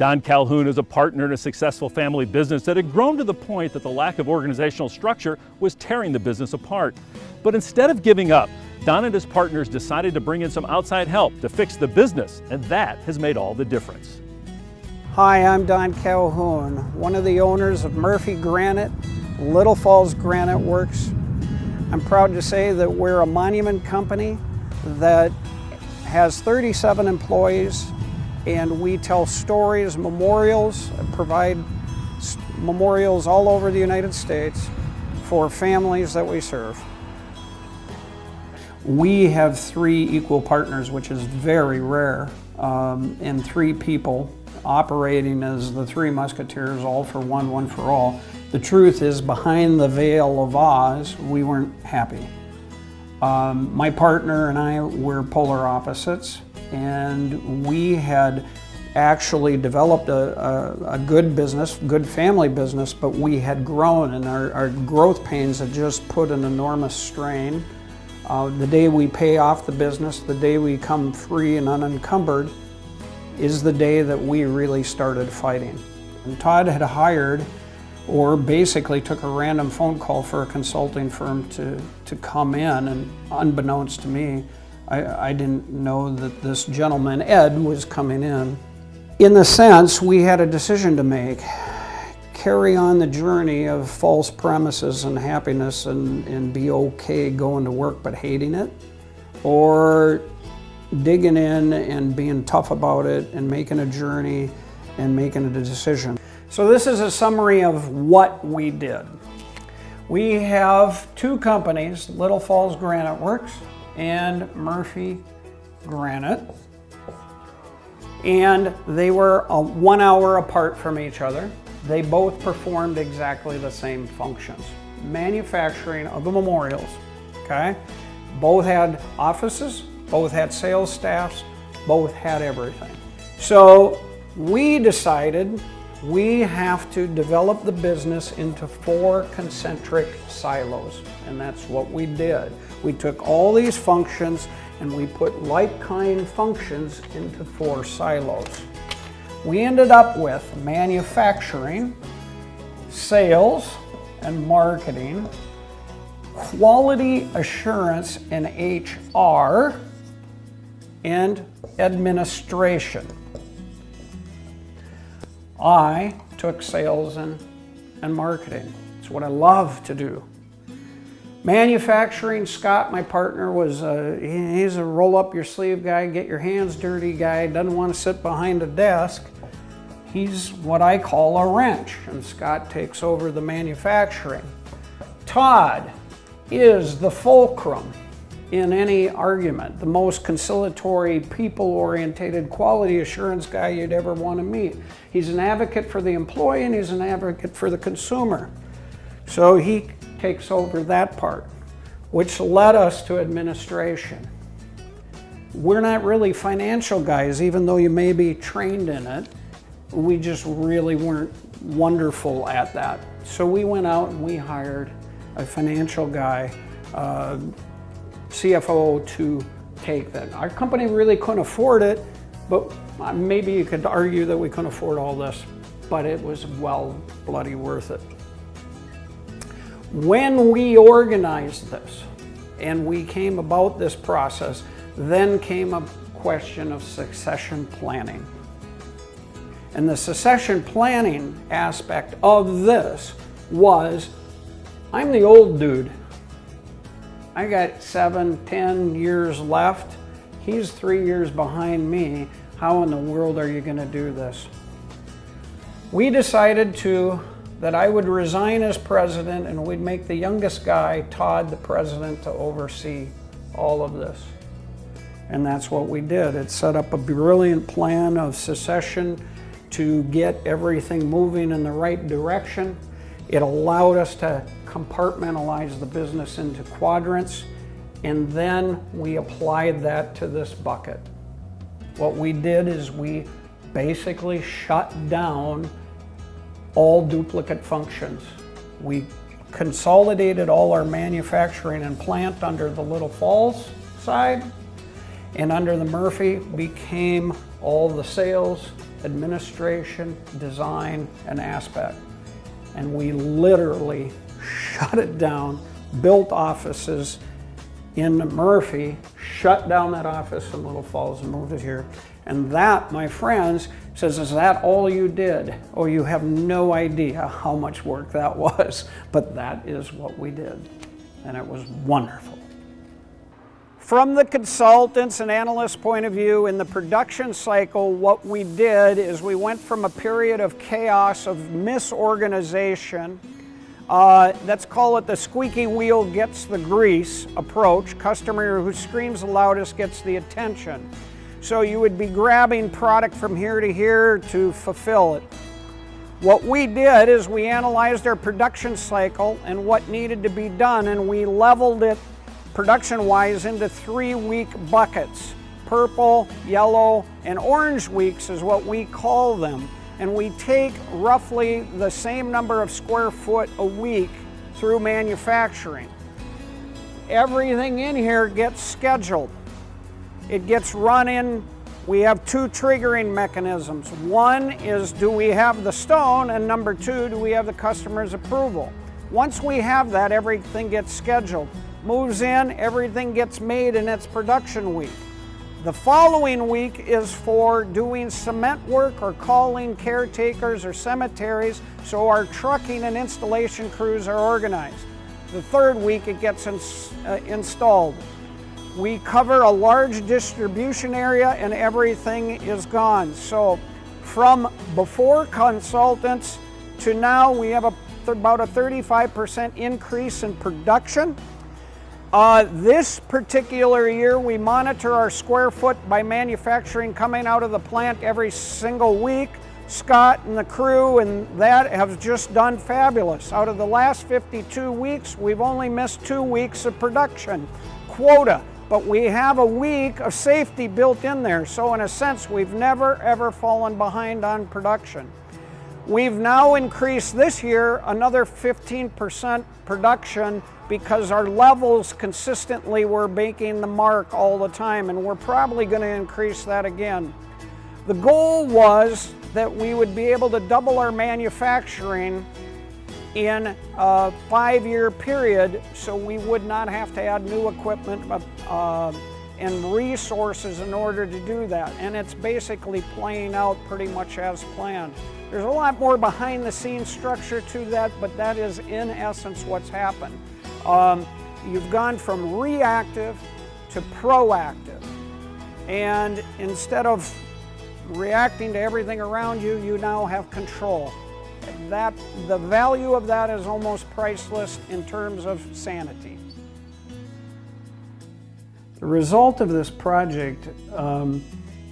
Don Calhoun is a partner in a successful family business that had grown to the point that the lack of organizational structure was tearing the business apart. But instead of giving up, Don and his partners decided to bring in some outside help to fix the business, and that has made all the difference. Hi, I'm Don Calhoun, one of the owners of Murphy Granite, Little Falls Granite Works. I'm proud to say that we're a monument company that has 37 employees, and we tell stories, memorials, provide memorials all over the United States for families that we serve. We have 3 equal partners, which is very rare, and 3 people operating as the 3 musketeers, all for one, one for all. The truth is, behind the veil of Oz, we weren't happy. My partner and I were polar opposites, and we had actually developed a good business, good family business, but we had grown, and our growth pains had just put an enormous strain. The day we pay off the business, the day we come free and unencumbered, is the day that we really started fighting. And Todd had hired, or basically took a random phone call for a consulting firm to come in, and unbeknownst to me, I didn't know that this gentleman, Ed, was coming in. In the sense, we had a decision to make. Carry on the journey of false premises and happiness and be okay going to work but hating it, or digging in and being tough about it and making a journey and making a decision. So this is a summary of what we did. We have 2 companies, Little Falls Granite Works and Murphy Granite, and they were 1 hour apart from each other. They both performed exactly the same functions. Manufacturing of the memorials, okay? Both had offices, both had sales staffs, both had everything. So we decided we have to develop the business into 4 concentric silos, and that's what we did. We took all these functions and we put like-kind functions into 4 silos. We ended up with manufacturing, sales and marketing, quality assurance and HR, and administration. I took sales and marketing. It's what I love to do. Manufacturing, Scott, my partner, he's a roll up your sleeve guy, get your hands dirty guy, doesn't want to sit behind a desk. He's what I call a wrench, and Scott takes over the manufacturing. Todd is the fulcrum in any argument, the most conciliatory, people-oriented, quality assurance guy you'd ever want to meet. He's an advocate for the employee and he's an advocate for the consumer. So he takes over that part, which led us to administration. We're not really financial guys, even though you may be trained in it. We just really weren't wonderful at that. So we went out and we hired a financial guy, CFO, to take that. Our company really couldn't afford it, but maybe you could argue that we couldn't afford all this, but it was well bloody worth it. When we organized this and we came about this process, then came a question of succession planning. And the succession planning aspect of this was, I'm the old dude. I got 7, 10 years left. He's 3 years behind me. How in the world are you going to do this? We decided that I would resign as president and we'd make the youngest guy, Todd, the president, to oversee all of this. And that's what we did. It set up a brilliant plan of succession to get everything moving in the right direction. It allowed us to compartmentalize the business into quadrants, and then we applied that to this bucket. What we did is we basically shut down all duplicate functions. We consolidated all our manufacturing and plant under the Little Falls side, and under the Murphy became all the sales administration, design, and aspect. And we literally shut it down, built offices in Murphy, shut down that office in Little Falls and moved it here. And that, my friends, says, is that all you did? Oh, you have no idea how much work that was, but that is what we did. And it was wonderful. From the consultants and analysts' point of view, in the production cycle, what we did is we went from a period of chaos, of misorganization. Let's call it the squeaky wheel gets the grease approach. Customer who screams the loudest gets the attention. So you would be grabbing product from here to here to fulfill it. What we did is we analyzed our production cycle and what needed to be done, and we leveled it production-wise into 3-week buckets. Purple, yellow, and orange weeks is what we call them. And we take roughly the same number of square foot a week through manufacturing. Everything in here gets scheduled. It gets run in. We have 2 triggering mechanisms. One is, do we have the stone? And number 2, do we have the customer's approval? Once we have that, everything gets scheduled. Moves in, everything gets made in its production week. The following week is for doing cement work or calling caretakers or cemeteries, so our trucking and installation crews are organized. The 3rd week it gets installed. We cover a large distribution area and everything is gone. So from before consultants to now, we have about a 35% increase in production. This particular year, we monitor our square foot by manufacturing coming out of the plant every single week. Scott and the crew and that have just done fabulous. Out of the last 52 weeks, we've only missed 2 weeks of production quota, but we have a week of safety built in there. So in a sense, we've never ever fallen behind on production. We've now increased this year another 15% production because our levels consistently were making the mark all the time, and we're probably going to increase that again. The goal was that we would be able to double our manufacturing in a 5-year period, so we would not have to add new equipment and resources in order to do that. And it's basically playing out pretty much as planned. There's a lot more behind the scenes structure to that, but that is in essence what's happened. You've gone from reactive to proactive. And instead of reacting to everything around you, you now have control. The value of that is almost priceless in terms of sanity. The result of this project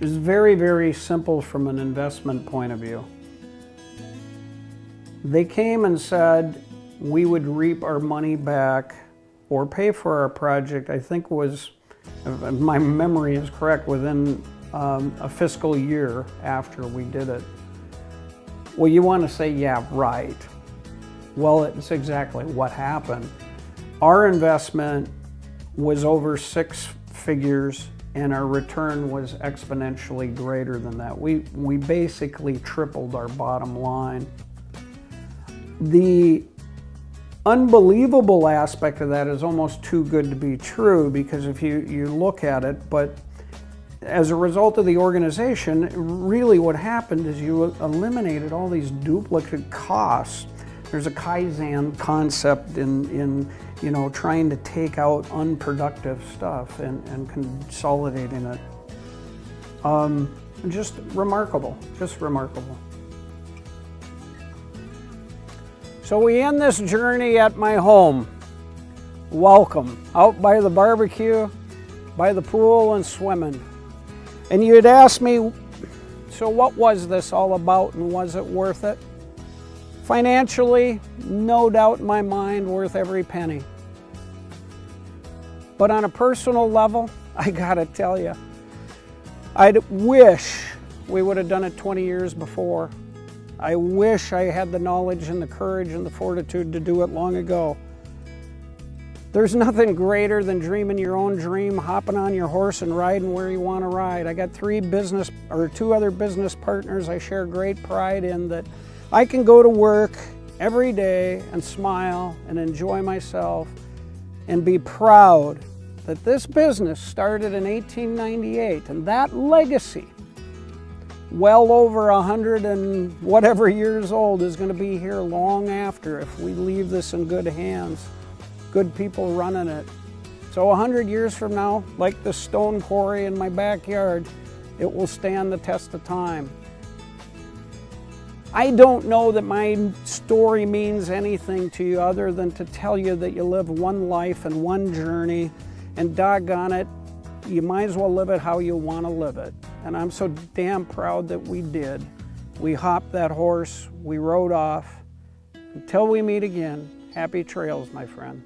is very, very simple from an investment point of view. They came and said we would reap our money back or pay for our project, I think was, if my memory is correct, within a fiscal year after we did it. Well, you want to say, yeah, right. Well, it's exactly what happened. Our investment was over 6 figures and our return was exponentially greater than that. We basically tripled our bottom line. The unbelievable aspect of that is almost too good to be true, because if you look at it, but as a result of the organization, really what happened is you eliminated all these duplicate costs. There's a Kaizen concept in trying to take out unproductive stuff and consolidating it. Just remarkable, just remarkable. So we end this journey at my home. Welcome, out by the barbecue, by the pool and swimming. And you'd ask me, so what was this all about and was it worth it? Financially, no doubt in my mind, worth every penny. But on a personal level, I gotta tell you, I'd wish we would have done it 20 years before. I wish I had the knowledge and the courage and the fortitude to do it long ago. There's nothing greater than dreaming your own dream, hopping on your horse and riding where you want to ride. I got two other business partners I share great pride in, that I can go to work every day and smile and enjoy myself and be proud that this business started in 1898, and that legacy, well over 100 and whatever years old, is going to be here long after if we leave this in good hands. Good people running it. So 100 years from now, like the stone quarry in my backyard, it will stand the test of time. I don't know that my story means anything to you other than to tell you that you live one life and one journey, and doggone it, you might as well live it how you want to live it. And I'm so damn proud that we did. We hopped that horse, we rode off. Until we meet again, happy trails, my friend.